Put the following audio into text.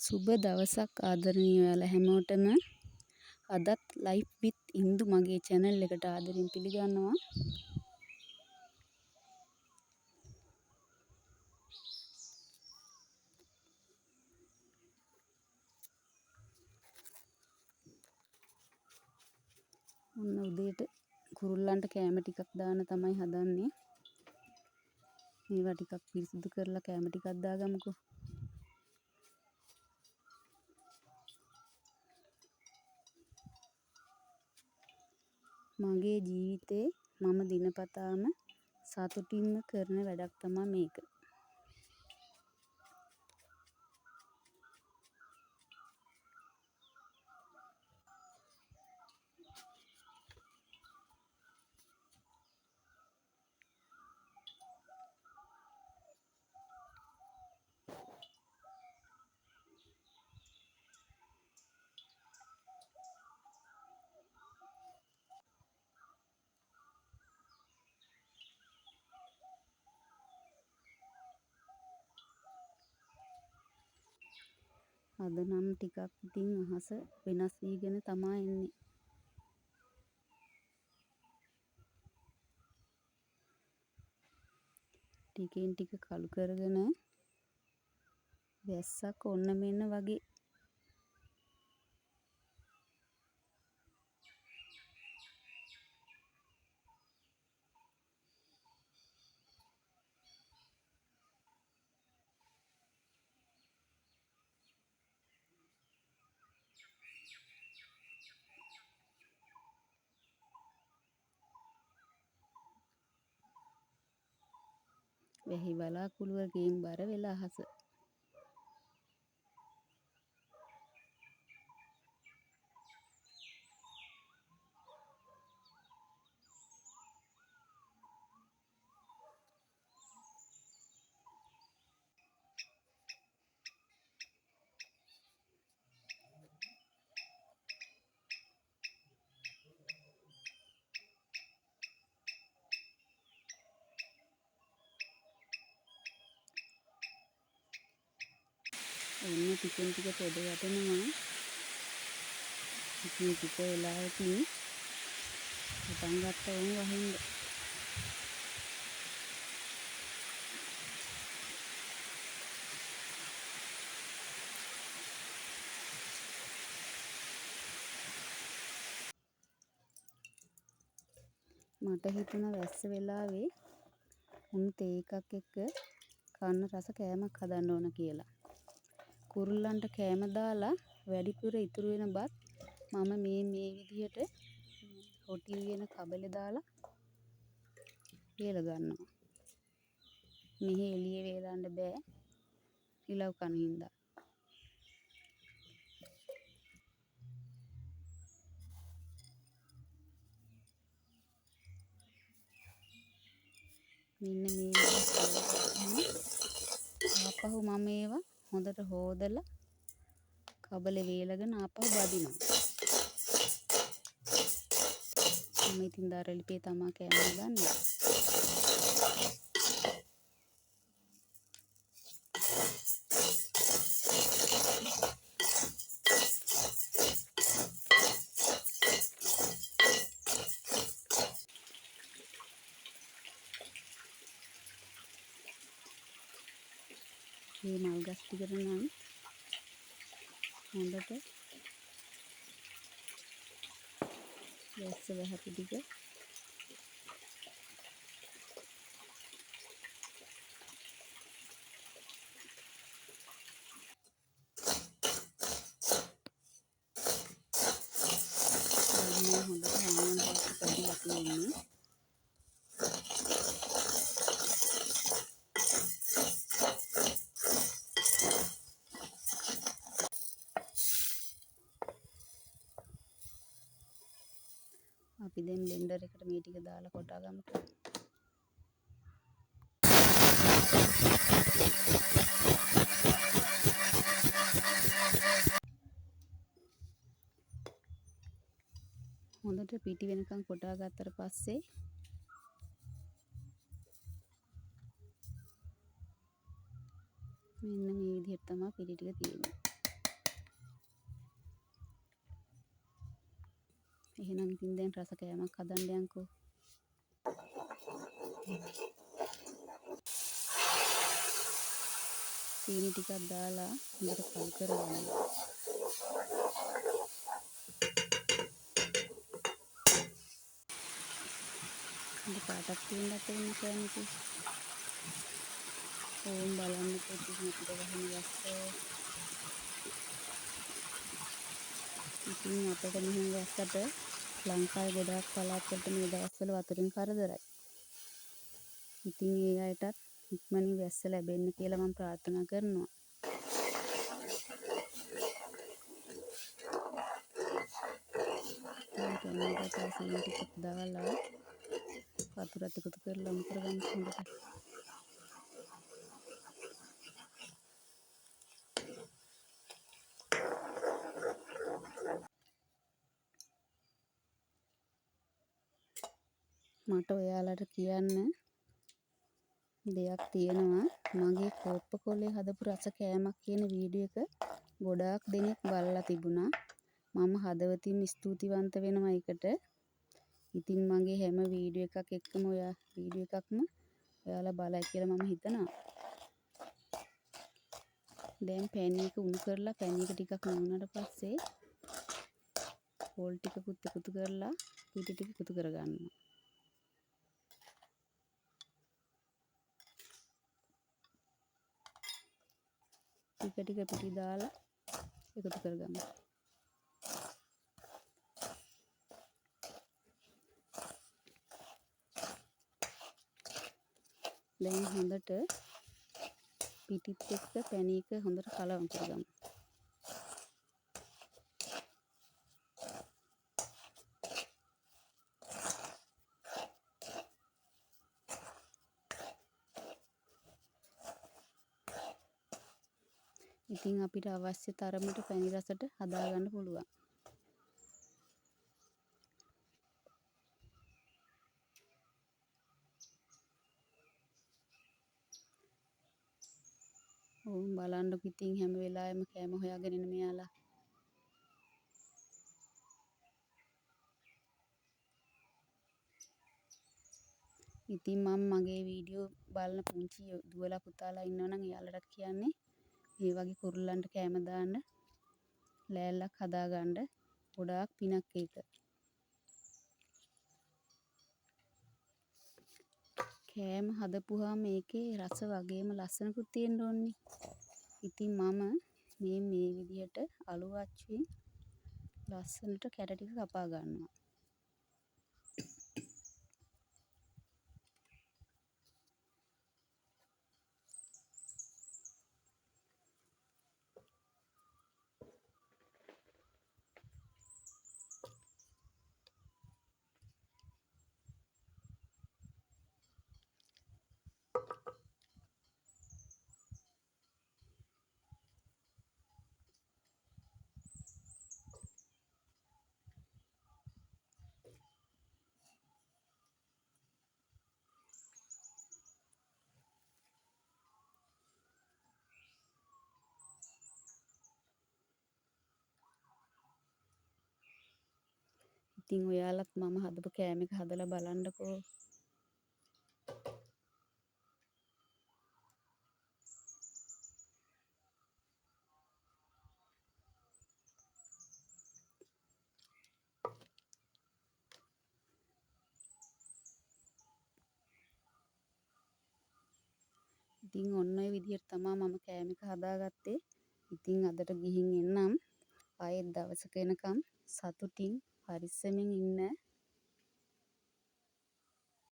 සුබ දවසක් ආදරණීය ඔයාලා හැමෝටම. අදත් ලයිෆ් විත් ඉන්දු මගේ channel එකට ආදරෙන් පිළිගන්නවා. ඔන්න උදේට කුරුල්ලන්ට කෑම ටිකක් දාන්න තමයි හදන්නේ. මේවා ටිකක් පිරිසිදු කරලා කෑම ටිකක් දාගමුකෝ. මගේ ජීවිතේ මම දිනපතාම සතුටින්ම කරන වැඩක් තමයි මේක. අද නම් ටිකක් ඉතින් අහස වෙනස් වීගෙන තමයි එන්නේ. ටිකෙන් ටික කළු කරගෙන වැස්සක් ඔන්න මෙන්න වගේ. වැහි බලාකුළු වර්ගයෙන් බර වෙලා අහස. ඔන්න ටිකෙන් ටික පොඩ වැටෙනවා. ඉතින් ටික වෙලාවකින් පටන් ගත්ත උන් වහින්න. මට හිතුණා වැස්ස වෙලාවේ උන් තේ එකක් එක්ක කන්න රස කෑමක් හදන්න ඕන කියලා. කුරුල්ලන්ට කෑම දාලා වැඩිපුර ඉතුරු වෙන බත් මම මේ විදිහට හොටි වෙන කබලේ දාලා වේල ගන්නවා. මෙහි එළියේ වේලන්න බෑ. ඉලව් කන හින්දා. මෙන්න මේ ආපහු මම ඒවා හොඳට හොදලා කබලේ වේලගෙන ආපහු බදිනවා. මම ඉතින් දරලිපේ තමා කෑම ගන්නේ. මේ මල් ගස් ටිකට නම් හොඳට වැස්ස වැහපු ටික හොඳට හාමන් පස්සේ පැදිලා තියෙන්නේ. අපි දැන් බ්ලෙන්ඩර් එකට මේ ටික දාලා කොටා ගමුකෝ. හොඳට පිටි වෙනකන් කොටා ගත්තට පස්සේ මෙන්න මේ විදිහට තමයි පිටි ටික තියෙන්නේ. එහෙනම් ඉතින් දැන් රස කෑමක් හදන්න යන්කෝ. සීනි ටිකක් දාලා හොඳට කල් කරගන්න. හොඳ පාටක් තියෙන්නත් වෙන කෑමක. ඕම් බලන්න පොඩි අපිට ගහන වැස්ස. ඉතින් අපිට මෙහෙම වැස්සට ලංකාවේ ගොඩාක් පළාත්වලට මේ දවස්වල වතුරින් කරදරයි. ඉතින් ඒ අයටත් ඉක්මනින් වැස්ස ලැබෙන්න කියලා මම ප්‍රාර්ථනා කරනවා. කැමරේට සීනි ටිකක් දාලා වතුරත් එකතු කරලා ලොමු කරගන්න හොඳට. මට ඔයාලට කියන්න දෙයක් තියෙනවා. මගේ කෝප්ප කොලේ හදපු රස කෑමක් කියන වීඩියෝ එක ගොඩාක් දෙනෙක් බලලා තිබුණා. මම හදවතින් ස්තුතිවන්ත වෙනවා ඒකට. ඉතින් මගේ හැම වීඩියෝ එකක්ම ඔයාලා බලයි කියලා මම හිතනවා. දැන් පැන් එක උණු කරලා පැන් එක ටිකක් නුනට පස්සේ පොල් ටිකකුත් එකතු කරලා පිටි ටික එකතු කරගන්නවා. ටික ටික පිටි දාලා එකතු කරගමු. දැන් හොඳට පිටිත් එක්ක පැන් එක හොඳට කලවම් කරගමු. ඉතින් අපිට අවශ්‍ය තරමට පැණි රසට හදාගන්න පුළුවන්. ඕම් බලන්නකො ඉතින් හැම වෙලාවෙම කෑම හොයාගෙන ඉන්න මෙයාලා. ඉතින් මම මගේ වීඩියෝ බලන පුංචි දුවලා පුතාලා ඉන්නවනම් එයාලට කියන්නේ මේ වගේ කුරුල්ලන්ට කෑම දාන්න ලෑල්ලක් හදාගන්න. ගොඩාක් පිනක් ඒක. කෑම හදපුවාම මේකේ රස වගේම ලස්සනකුත් තියෙන්න ඕනේ. ඉතින් මම මේ විදිහට අලු අච්චුවෙන් ලස්සනට කැට ටික කපා ගන්නවා. ඉතින් ඔයාලත් මම හදපු කෑම එක හදලා බලන්නකෝ. ඉතින් ඔන්න ඔය විදිහට තමයි මම කෑම එක හදාගත්තේ. ඉතින් අදට ගිහින් එන්නම්. ආයෙත් දවසක එනකම් සතුටින් පරිස්සමින් ඉන්න.